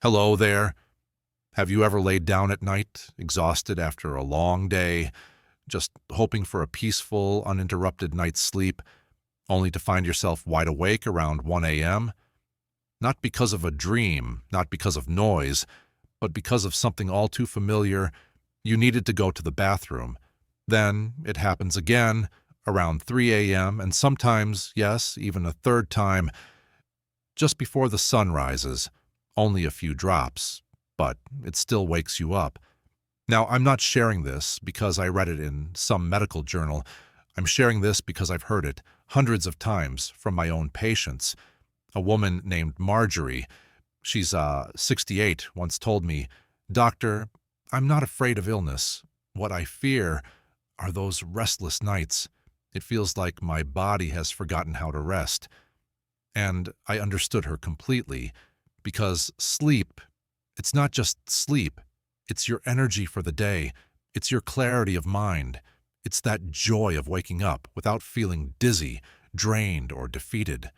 Hello there. Have you ever laid down at night, exhausted after a long day, just hoping for a peaceful, uninterrupted night's sleep, only to find yourself wide awake around 1 a.m.? Not because of a dream, not because of noise, but because of something all too familiar. You needed to go to the bathroom. Then it happens again around 3 a.m., and sometimes, yes, even a third time, just before the sun rises. Only a few drops, but it still wakes you up. Now, I'm not sharing this because I read it in some medical journal. I'm sharing this because I've heard it hundreds of times from my own patients. A woman named Marjorie, she's 68, once told me, "Doctor, I'm not afraid of illness. What I fear are those restless nights. It feels like my body has forgotten how to rest." And I understood her completely, because sleep, it's not just sleep. It's your energy for the day. It's your clarity of mind. It's that joy of waking up without feeling dizzy, drained, or defeated.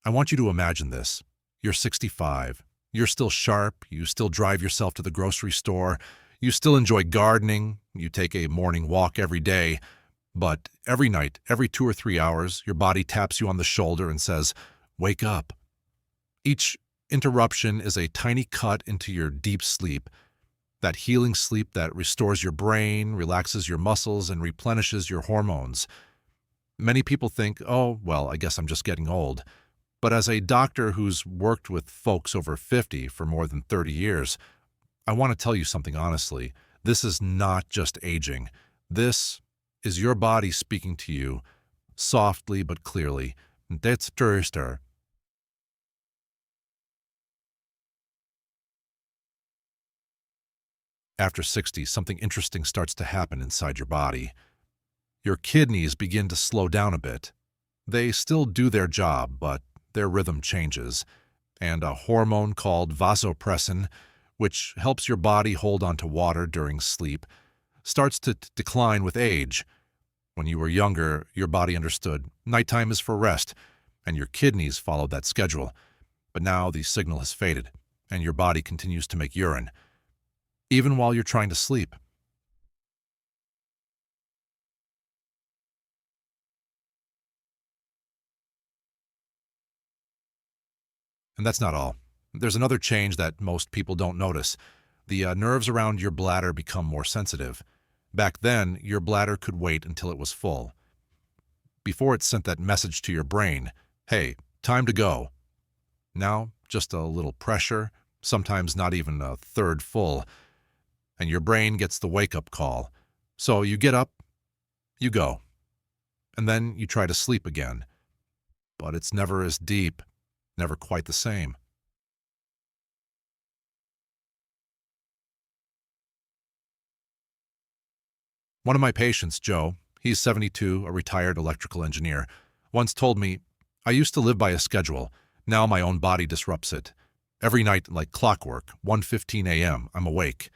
I want you to imagine this. You're 65. You're still sharp. You still drive yourself to the grocery store. You still enjoy gardening. You take a morning walk every day. But every night, every 2 or 3 hours, your body taps you on the shoulder and says, "Wake up." Each interruption is a tiny cut into your deep sleep, that healing sleep that restores your brain, relaxes your muscles, and replenishes your hormones. Many people think, "Oh, well, I guess I'm just getting old." But as a doctor who's worked with folks over 50 for more than 30 years, I want to tell you something honestly. This is not just aging. This is your body speaking to you, softly but clearly. That's Tröster. After 60, something interesting starts to happen inside your body. Your kidneys begin to slow down a bit. They still do their job, but their rhythm changes. And a hormone called vasopressin, which helps your body hold on to water during sleep, starts to decline with age. When you were younger, your body understood nighttime is for rest, and your kidneys followed that schedule. But now the signal has faded, and your body continues to make urine, even while you're trying to sleep. And that's not all. There's another change that most people don't notice. The nerves around your bladder become more sensitive. Back then, your bladder could wait until it was full. Before it sent that message to your brain, "Hey, time to go." Now, just a little pressure, sometimes not even a third full, and your brain gets the wake-up call. So you get up, you go, and then you try to sleep again. But it's never as deep, never quite the same. One of my patients, Joe, he's 72, a retired electrical engineer, once told me, "I used to live by a schedule. Now my own body disrupts it. Every night, like clockwork, 1:15 a.m., I'm awake."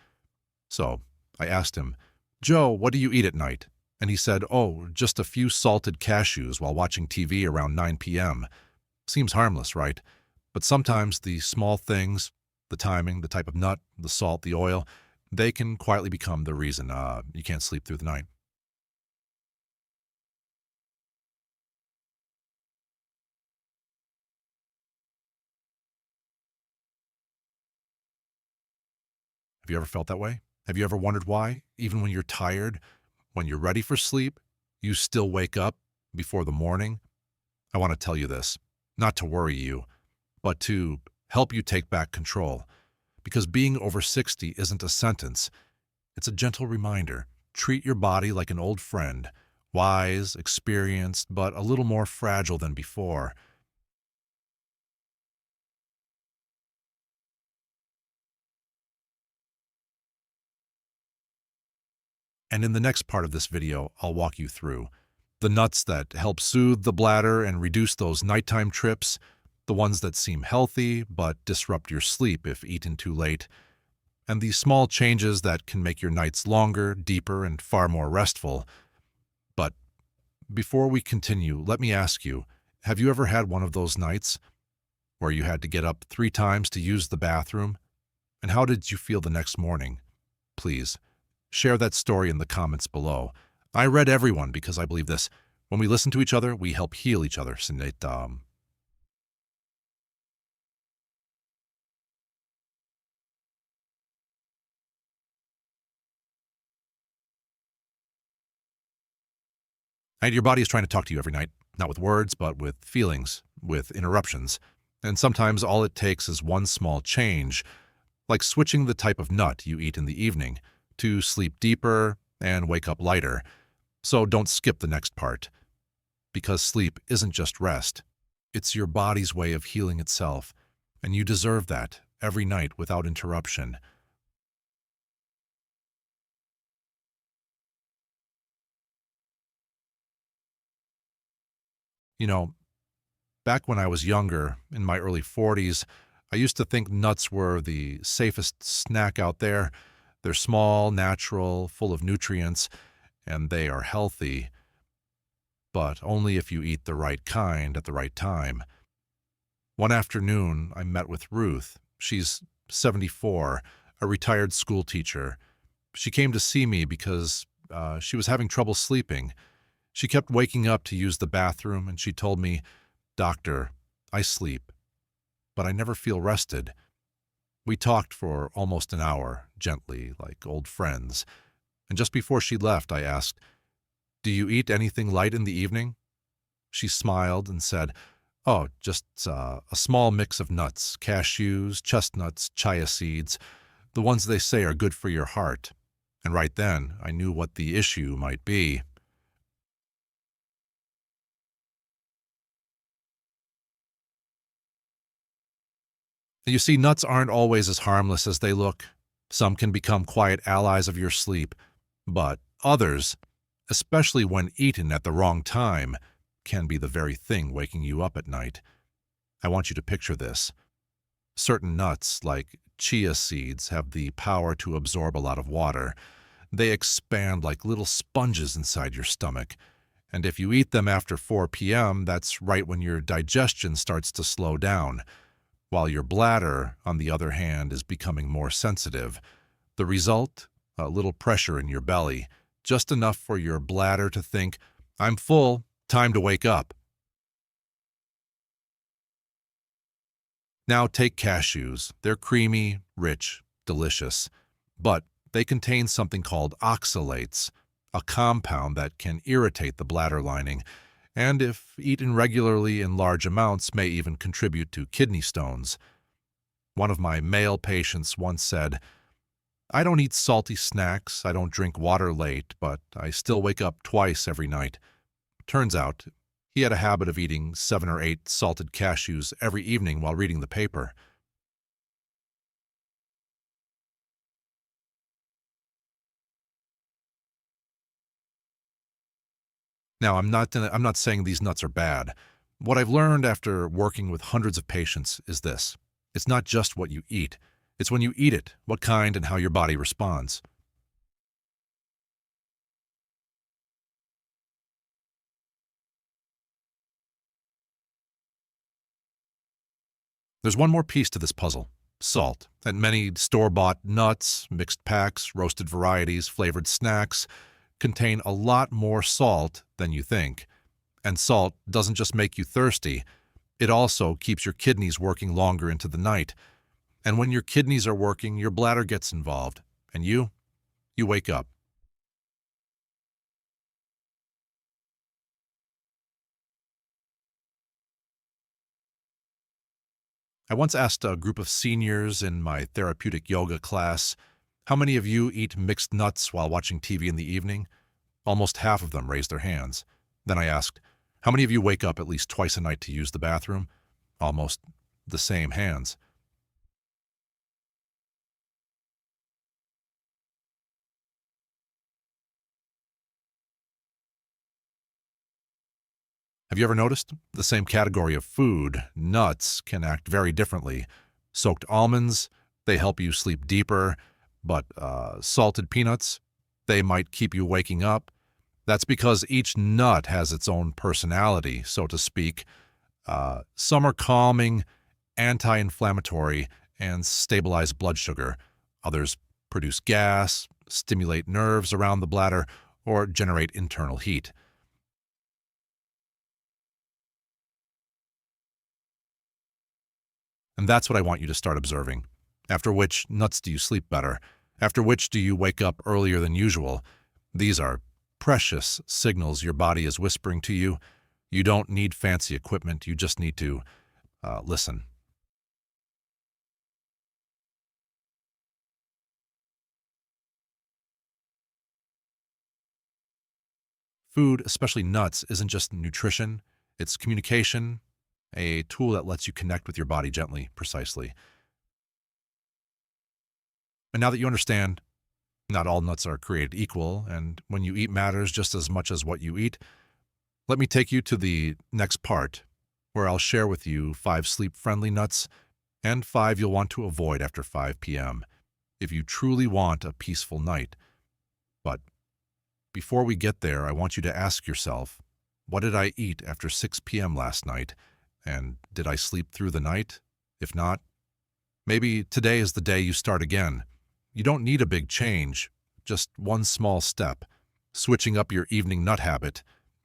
So I asked him, "Joe, what do you eat at night?" And he said, "Oh, just a few salted cashews while watching TV around 9 p.m. Seems harmless, right? But sometimes the small things, the timing, the type of nut, the salt, the oil, they can quietly become the reason you can't sleep through the night." Have you ever felt that way? Have you ever wondered why, even when you're tired, when you're ready for sleep, you still wake up before the morning? I want to tell you this, not to worry you, but to help you take back control. Because being over 60 isn't a sentence, it's a gentle reminder. Treat your body like an old friend, wise, experienced, but a little more fragile than before. And in the next part of this video, I'll walk you through the nuts that help soothe the bladder and reduce those nighttime trips, the ones that seem healthy but disrupt your sleep if eaten too late, and the small changes that can make your nights longer, deeper, and far more restful. But before we continue, let me ask you, Have you ever had one of those nights where you had to get up 3 times to use the bathroom? And how did you feel the next morning? Please, share that story in the comments below. I read everyone because I believe this. When we listen to each other, we help heal each other. And your body is trying to talk to you every night, not with words, but with feelings, with interruptions. And sometimes all it takes is one small change, like switching the type of nut you eat in the evening, to sleep deeper and wake up lighter. So don't skip the next part, because sleep isn't just rest. It's your body's way of healing itself, and you deserve that every night without interruption. You know, back when I was younger, in my early 40s, I used to think nuts were the safest snack out there. They're small, natural, full of nutrients, and they are healthy, but only if you eat the right kind at the right time. One afternoon, I met with Ruth. She's 74, a retired school teacher. She came to see me because she was having trouble sleeping. She kept waking up to use the bathroom, and she told me, "Doctor, I sleep, but I never feel rested." We talked for almost an hour, gently, like old friends. And just before she left, I asked, "Do you eat anything light in the evening?" She smiled and said, "Oh, just a small mix of nuts, cashews, chestnuts, chia seeds, the ones they say are good for your heart." And right then, I knew what the issue might be. You see, nuts aren't always as harmless as they look. Some can become quiet allies of your sleep, but others, especially when eaten at the wrong time, can be the very thing waking you up at night. I want you to picture this. Certain nuts, like chia seeds, have the power to absorb a lot of water. They expand like little sponges inside your stomach. And if you eat them after 4 p.m., that's right when your digestion starts to slow down, while your bladder, on the other hand, is becoming more sensitive. The result? A little pressure in your belly, just enough for your bladder to think, "I'm full, time to wake up." Now take cashews. They're creamy, rich, delicious, but they contain something called oxalates, a compound that can irritate the bladder lining, and if eaten regularly in large amounts may even contribute to kidney stones. One of my male patients once said, "I don't eat salty snacks, I don't drink water late, but I still wake up twice every night." Turns out, he had a habit of eating 7 or 8 salted cashews every evening while reading the paper. Now, I'm not saying these nuts are bad. What I've learned after working with hundreds of patients is this. It's not just what you eat. It's when you eat it, what kind and how your body responds. There's one more piece to this puzzle: salt. And many store-bought nuts, mixed packs, roasted varieties, flavored snacks contain a lot more salt than you think. And salt doesn't just make you thirsty, it also keeps your kidneys working longer into the night. And when your kidneys are working, your bladder gets involved. And you wake up. I once asked a group of seniors in my therapeutic yoga class, "How many of you eat mixed nuts while watching TV in the evening?" Almost half of them raised their hands. Then I asked, "How many of you wake up at least twice a night to use the bathroom?" Almost the same hands. Have you ever noticed? The same category of food, nuts, can act very differently. Soaked almonds, they help you sleep deeper, but salted peanuts, they might keep you waking up. That's because each nut has its own personality, so to speak. Some are calming, anti-inflammatory, and stabilize blood sugar. Others produce gas, stimulate nerves around the bladder, or generate internal heat. And that's what I want you to start observing. After which nuts do you sleep better? After which do you wake up earlier than usual? These are precious signals your body is whispering to you. You don't need fancy equipment. You just need to listen. Food, especially nuts, isn't just nutrition. It's communication, a tool that lets you connect with your body gently, precisely. And now that you understand, not all nuts are created equal, and when you eat matters just as much as what you eat, let me take you to the next part, where I'll share with you 5 sleep-friendly nuts and 5 you'll want to avoid after 5 p.m. if you truly want a peaceful night. But before we get there, I want you to ask yourself, what did I eat after 6 p.m. last night? And did I sleep through the night? If not, maybe today is the day you start again. You don't need a big change, just one small step. Switching up your evening nut habit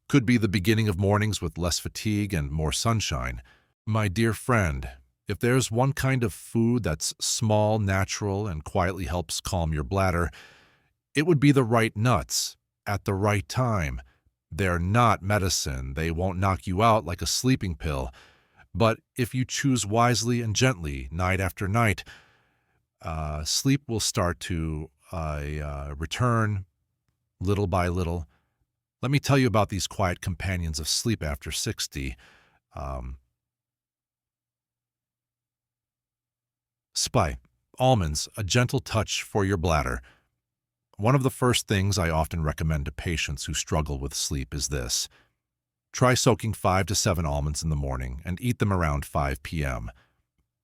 could be the beginning of mornings with less fatigue and more sunshine. My dear friend, if there's one kind of food that's small, natural, and quietly helps calm your bladder, it would be the right nuts at the right time. They're not medicine. They won't knock you out like a sleeping pill. But if you choose wisely and gently, night after night, sleep will start to return little by little. Let me tell you about these quiet companions of sleep after 60. Spy, almonds, a gentle touch for your bladder. One of the first things I often recommend to patients who struggle with sleep is this. Try soaking 5 to 7 almonds in the morning and eat them around 5 p.m.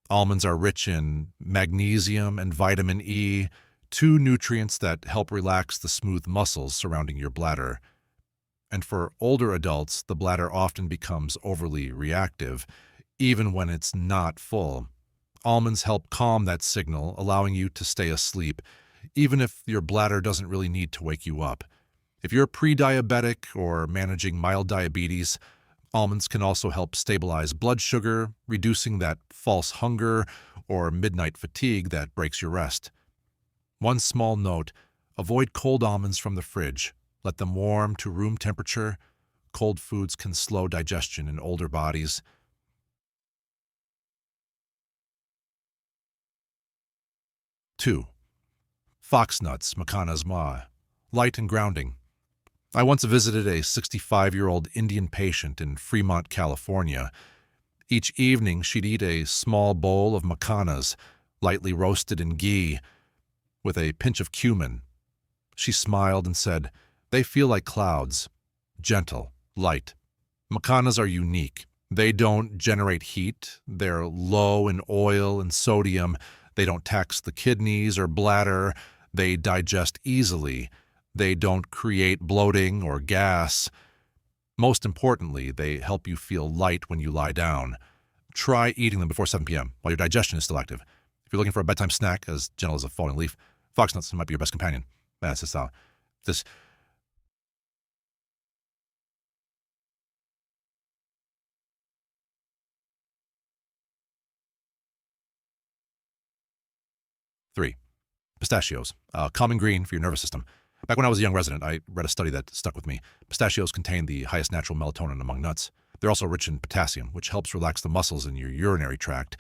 Almonds are rich in magnesium and vitamin E, 2 nutrients that help relax the smooth muscles surrounding your bladder. And for older adults, the bladder often becomes overly reactive, even when it's not full. Almonds help calm that signal, allowing you to stay asleep, even if your bladder doesn't really need to wake you up. If you're pre-diabetic or managing mild diabetes, almonds can also help stabilize blood sugar, reducing that false hunger or midnight fatigue that breaks your rest. One small note, avoid cold almonds from the fridge. Let them warm to room temperature. Cold foods can slow digestion in older bodies. 2. Foxnuts, macanas ma. Light and grounding. I once visited a 65-year-old Indian patient in Fremont, California. Each evening, she'd eat a small bowl of macanas, lightly roasted in ghee, with a pinch of cumin. She smiled and said, "They feel like clouds, gentle, light. Macanas are unique. They don't generate heat. They're low in oil and sodium. They don't tax the kidneys or bladder. They digest easily. They don't create bloating or gas. Most importantly, they help you feel light when you lie down. Try eating them before 7 p.m. while your digestion is still active. If you're looking for a bedtime snack as gentle as a falling leaf, foxnuts might be your best companion." That's just how. This 3. Pistachios, calming green for your nervous system. Back when I was a young resident, I read a study that stuck with me. Pistachios contain the highest natural melatonin among nuts. They're also rich in potassium, which helps relax the muscles in your urinary tract.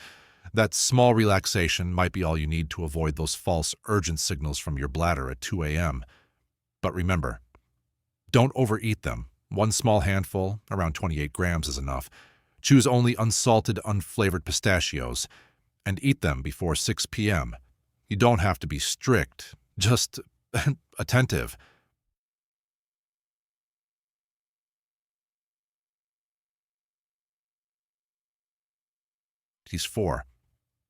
That small relaxation might be all you need to avoid those false urgent signals from your bladder at 2 a.m. But remember, don't overeat them. One small handful, around 28 grams, is enough. Choose only unsalted, unflavored pistachios, and eat them before 6 p.m. You don't have to be strict, just attentive. These 4.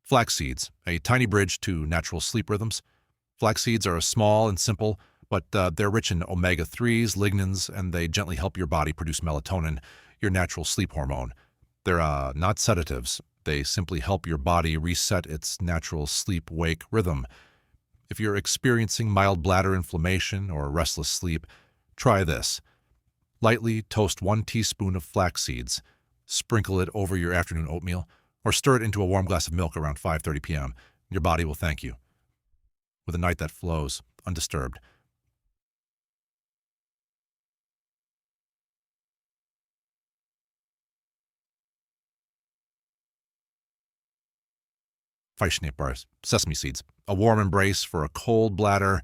Flax seeds, a tiny bridge to natural sleep rhythms. Flax seeds are small and simple, but they're rich in omega-3s, lignans, and they gently help your body produce melatonin, your natural sleep hormone. They're not sedatives. They simply help your body reset its natural sleep-wake rhythm. If you're experiencing mild bladder inflammation or restless sleep, try this. Lightly toast 1 teaspoon of flax seeds, sprinkle it over your afternoon oatmeal, or stir it into a warm glass of milk around 5:30 p.m. Your body will thank you. With a night that flows, undisturbed. Bars, sesame seeds, a warm embrace for a cold bladder.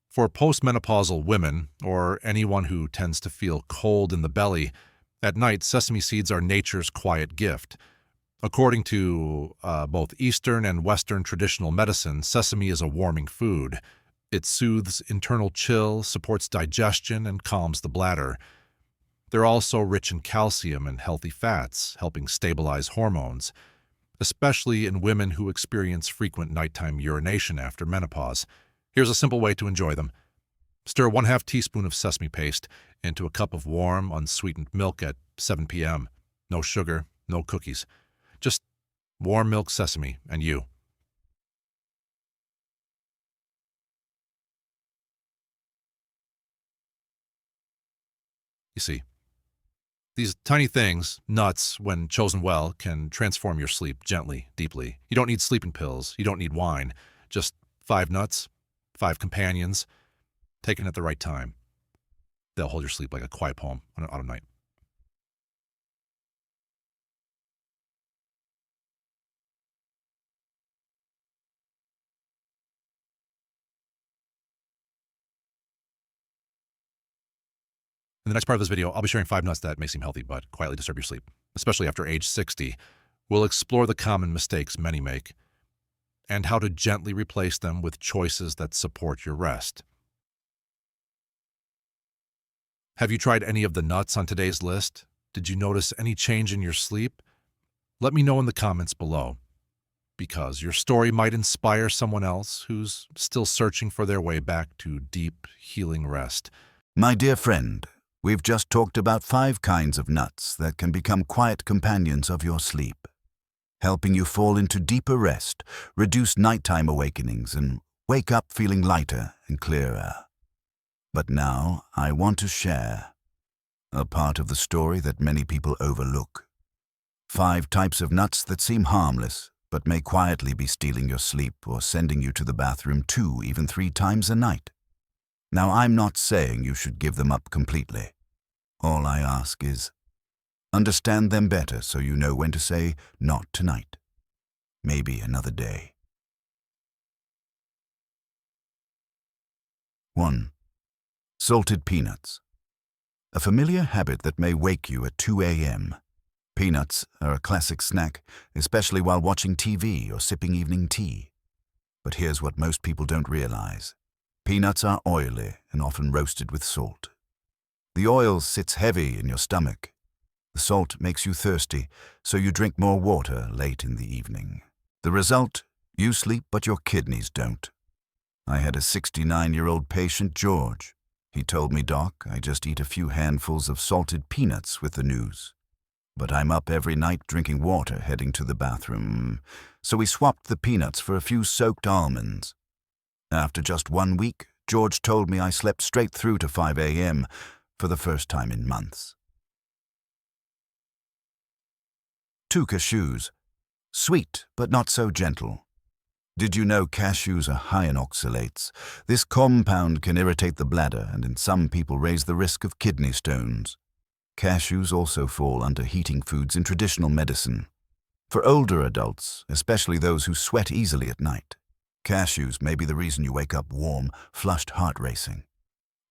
For postmenopausal women, or anyone who tends to feel cold in the belly, at night sesame seeds are nature's quiet gift. According to both Eastern and Western traditional medicine, sesame is a warming food. It soothes internal chill, supports digestion, and calms the bladder. They're also rich in calcium and healthy fats, helping stabilize hormones, especially in women who experience frequent nighttime urination after menopause. Here's a simple way to enjoy them. Stir 1/2 teaspoon of sesame paste into a cup of warm, unsweetened milk at 7 p.m. No sugar, no cookies. Just warm milk sesame and you. You see, these tiny things, nuts, when chosen well, can transform your sleep gently, deeply. You don't need sleeping pills. You don't need wine. Just 5 nuts, 5 companions, taken at the right time. They'll hold your sleep like a quiet poem on an autumn night. In the next part of this video, I'll be sharing 5 nuts that may seem healthy but quietly disturb your sleep, especially after age 60. We'll explore the common mistakes many make and how to gently replace them with choices that support your rest. Have you tried any of the nuts on today's list? Did you notice any change in your sleep? Let me know in the comments below, because your story might inspire someone else who's still searching for their way back to deep, healing rest. My dear friend, we've just talked about 5 kinds of nuts that can become quiet companions of your sleep, helping you fall into deeper rest, reduce nighttime awakenings, and wake up feeling lighter and clearer. But now I want to share a part of the story that many people overlook. 5 types of nuts that seem harmless, but may quietly be stealing your sleep or sending you to the bathroom 2, even 3 times a night. Now, I'm not saying you should give them up completely. All I ask is, understand them better so you know when to say, not tonight. Maybe another day. 1. Salted peanuts. A familiar habit that may wake you at 2 a.m. Peanuts are a classic snack, especially while watching TV or sipping evening tea. But here's what most people don't realize. Peanuts are oily and often roasted with salt. The oil sits heavy in your stomach. The salt makes you thirsty, so you drink more water late in the evening. The result? You sleep, but your kidneys don't. I had a 69-year-old patient, George. He told me, "Doc, I just eat a few handfuls of salted peanuts with the news. But I'm up every night drinking water, heading to the bathroom." So we swapped the peanuts for a few soaked almonds. After just 1 week, George told me I slept straight through to 5 a.m. for the first time in months. 2 cashews. Sweet, but not so gentle. Did you know cashews are high in oxalates? This compound can irritate the bladder and in some people raise the risk of kidney stones. Cashews also fall under heating foods in traditional medicine. For older adults, especially those who sweat easily at night, cashews may be the reason you wake up warm, flushed, heart racing.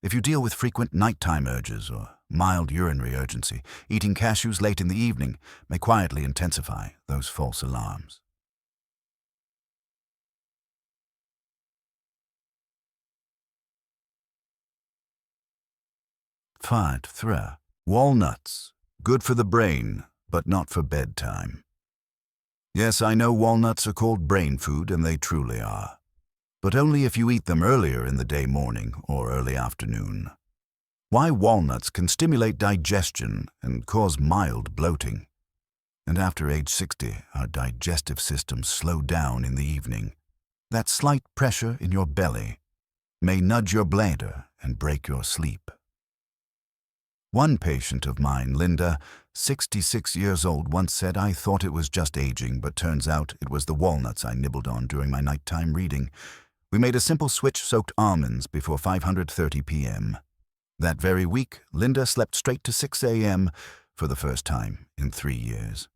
If you deal with frequent nighttime urges or mild urinary urgency, eating cashews late in the evening may quietly intensify those false alarms. 3. Walnuts. Good for the brain, but not for bedtime. Yes, I know walnuts are called brain food, and they truly are. But only if you eat them earlier in the day, morning or early afternoon. Why walnuts can stimulate digestion and cause mild bloating. And after age 60, our digestive systems slow down in the evening. That slight pressure in your belly may nudge your bladder and break your sleep. One patient of mine, Linda, 66 years old, once said, "I thought it was just aging, but turns out it was the walnuts I nibbled on during my nighttime reading." We made a simple switch, soaked almonds before 5:30 p.m. That very week, Linda slept straight to 6 a.m. for the first time in 3 years.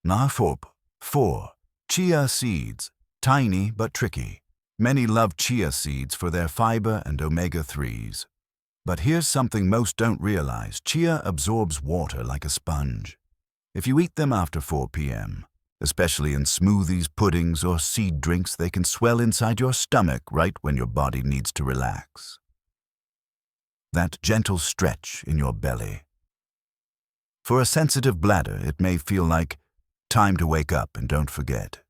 Nafop 4. Chia seeds. Tiny but tricky. Many love chia seeds for their fiber and omega-3s. But here's something most don't realize. Chia absorbs water like a sponge. If you eat them after 4 p.m., especially in smoothies, puddings, or seed drinks, they can swell inside your stomach right when your body needs to relax. That gentle stretch in your belly. For a sensitive bladder, it may feel like time to wake up and don't forget.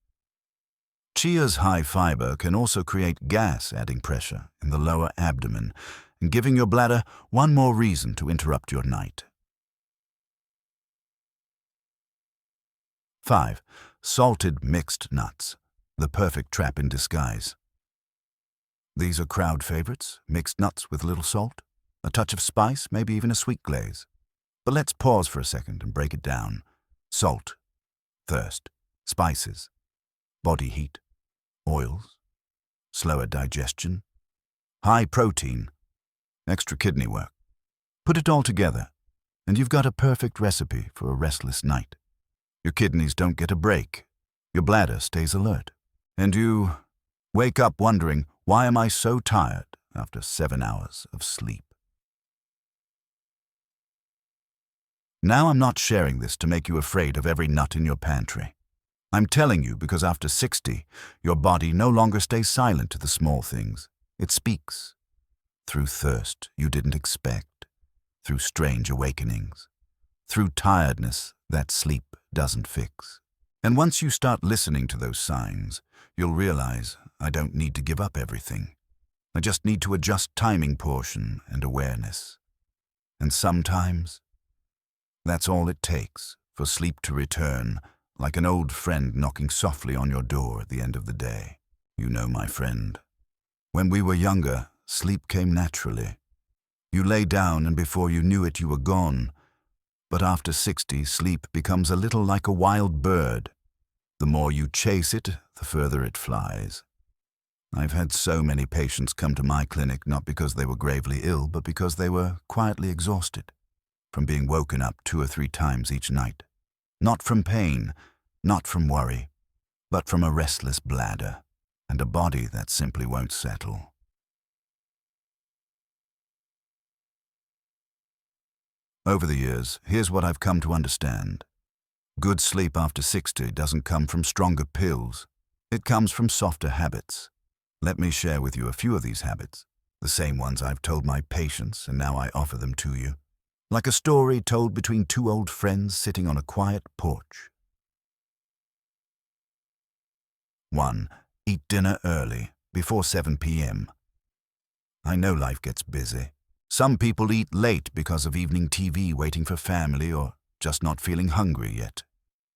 Chia's high fiber can also create gas, adding pressure in the lower abdomen and giving your bladder one more reason to interrupt your night. 5. Salted mixed nuts. The perfect trap in disguise. These are crowd favorites, mixed nuts with a little salt, a touch of spice, maybe even a sweet glaze. But let's pause for a second and break it down. Salt, thirst, spices, body heat, oils, slower digestion, high protein, extra kidney work. Put it all together, and you've got a perfect recipe for a restless night. Your kidneys don't get a break, your bladder stays alert, and you wake up wondering, why am I so tired after 7 hours of sleep? Now I'm not sharing this to make you afraid of every nut in your pantry. I'm telling you because after 60, your body no longer stays silent to the small things. It speaks. Through thirst you didn't expect, through strange awakenings, through tiredness that sleep doesn't fix. And once you start listening to those signs, you'll realize I don't need to give up everything. I just need to adjust timing, portion, and awareness. And sometimes, that's all it takes for sleep to return, like an old friend knocking softly on your door at the end of the day. You know, my friend, when we were younger, sleep came naturally. You lay down and before you knew it, you were gone. But after 60, sleep becomes a little like a wild bird. The more you chase it, the further it flies. I've had so many patients come to my clinic not because they were gravely ill, but because they were quietly exhausted, from being woken up 2 or 3 times each night. Not from pain, not from worry, but from a restless bladder and a body that simply won't settle. Over the years, here's what I've come to understand. Good sleep after 60 doesn't come from stronger pills. It comes from softer habits. Let me share with you a few of these habits, the same ones I've told my patients, and now I offer them to you, like a story told between 2 old friends sitting on a quiet porch. 1. Eat dinner early, before 7 p.m. I know life gets busy. Some people eat late because of evening TV, waiting for family, or just not feeling hungry yet.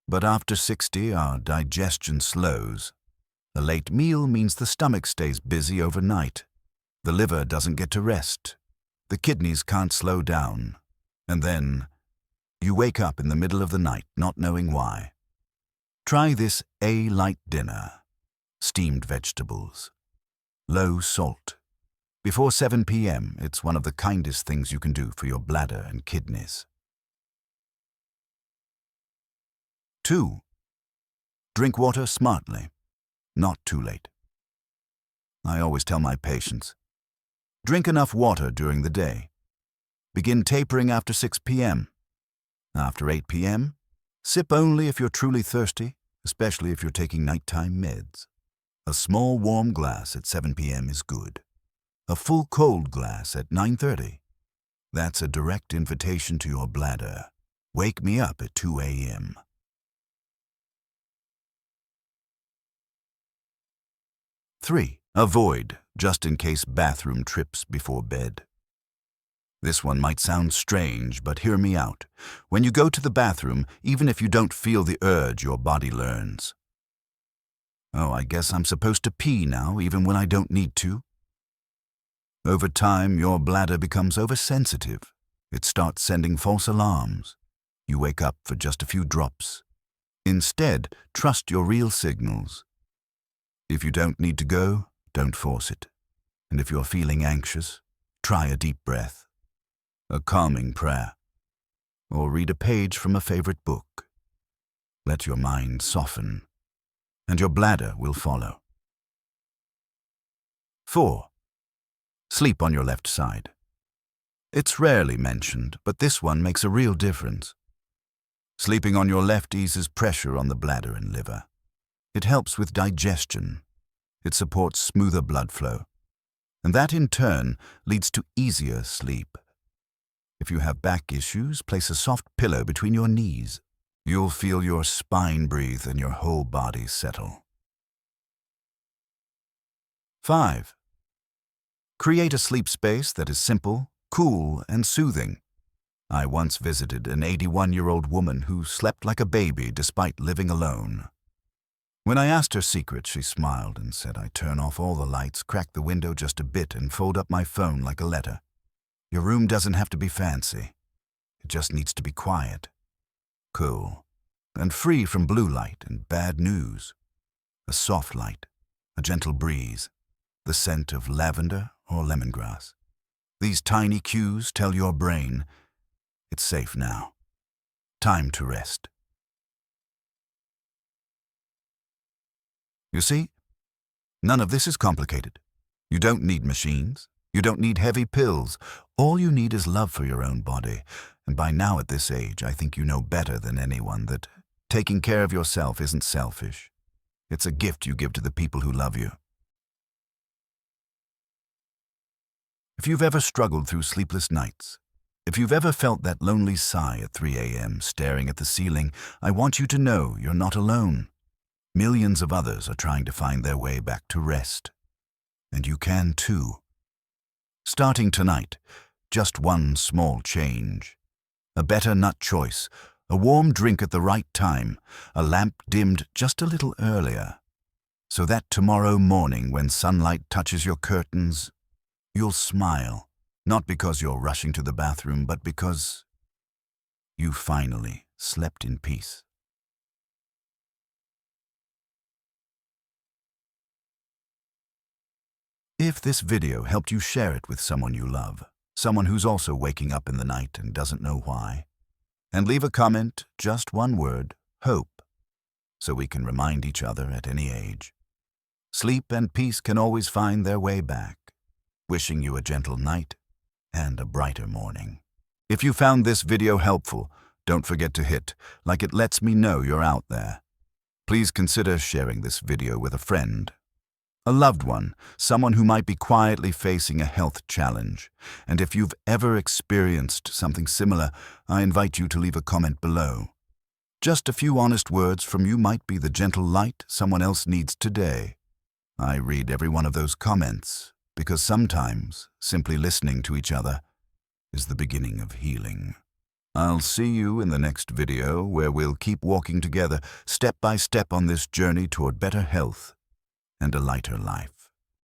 But after 60, our digestion slows. A late meal means the stomach stays busy overnight. The liver doesn't get to rest. The kidneys can't slow down. And then you wake up in the middle of the night not knowing why. Try this A-light dinner. Steamed vegetables. Low salt. Before 7 p.m., it's one of the kindest things you can do for your bladder and kidneys. 2. Drink water smartly. Not too late. I always tell my patients, drink enough water during the day. Begin tapering after 6 p.m. After 8 p.m., sip only if you're truly thirsty, especially if you're taking nighttime meds. A small warm glass at 7 p.m. is good. A full cold glass at 9:30. That's a direct invitation to your bladder. Wake me up at 2 a.m. 3. Avoid just-in-case bathroom trips before bed. This one might sound strange, but hear me out. When you go to the bathroom, even if you don't feel the urge, your body learns. Oh, I guess I'm supposed to pee now, even when I don't need to. Over time, your bladder becomes oversensitive. It starts sending false alarms. You wake up for just a few drops. Instead, trust your real signals. If you don't need to go, don't force it. And if you're feeling anxious, try a deep breath, a calming prayer, or read a page from a favorite book. Let your mind soften, and your bladder will follow. 4. Sleep on your left side. It's rarely mentioned, but this one makes a real difference. Sleeping on your left eases pressure on the bladder and liver. It helps with digestion. It supports smoother blood flow. And that in turn leads to easier sleep. If you have back issues, place a soft pillow between your knees. You'll feel your spine breathe and your whole body settle. 5. Create a sleep space that is simple, cool, and soothing. I once visited an 81-year-old woman who slept like a baby despite living alone. When I asked her secret, she smiled and said, "I turn off all the lights, crack the window just a bit, and fold up my phone like a letter. Your room doesn't have to be fancy. It just needs to be quiet, cool, and free from blue light and bad news. A soft light, a gentle breeze, the scent of lavender or lemongrass. These tiny cues tell your brain, it's safe now. Time to rest." You see, none of this is complicated. You don't need machines. You don't need heavy pills. All you need is love for your own body. And by now at this age, I think you know better than anyone that taking care of yourself isn't selfish. It's a gift you give to the people who love you. If you've ever struggled through sleepless nights, if you've ever felt that lonely sigh at 3 a.m. staring at the ceiling, I want you to know you're not alone. Millions of others are trying to find their way back to rest. And you can too. Starting tonight, just one small change. A better nut choice, a warm drink at the right time, a lamp dimmed just a little earlier, so that tomorrow morning when sunlight touches your curtains, you'll smile, not because you're rushing to the bathroom, but because you finally slept in peace. If this video helped you, share it with someone you love, someone who's also waking up in the night and doesn't know why. And leave a comment, just one word, hope, so we can remind each other at any age. Sleep and peace can always find their way back. Wishing you a gentle night and a brighter morning. If you found this video helpful, don't forget to hit like. It lets me know you're out there. Please consider sharing this video with a friend, a loved one, someone who might be quietly facing a health challenge. And if you've ever experienced something similar, I invite you to leave a comment below. Just a few honest words from you might be the gentle light someone else needs today. I read every one of those comments, because sometimes simply listening to each other is the beginning of healing. I'll see you in the next video, where we'll keep walking together, step by step, on this journey toward better health and a lighter life.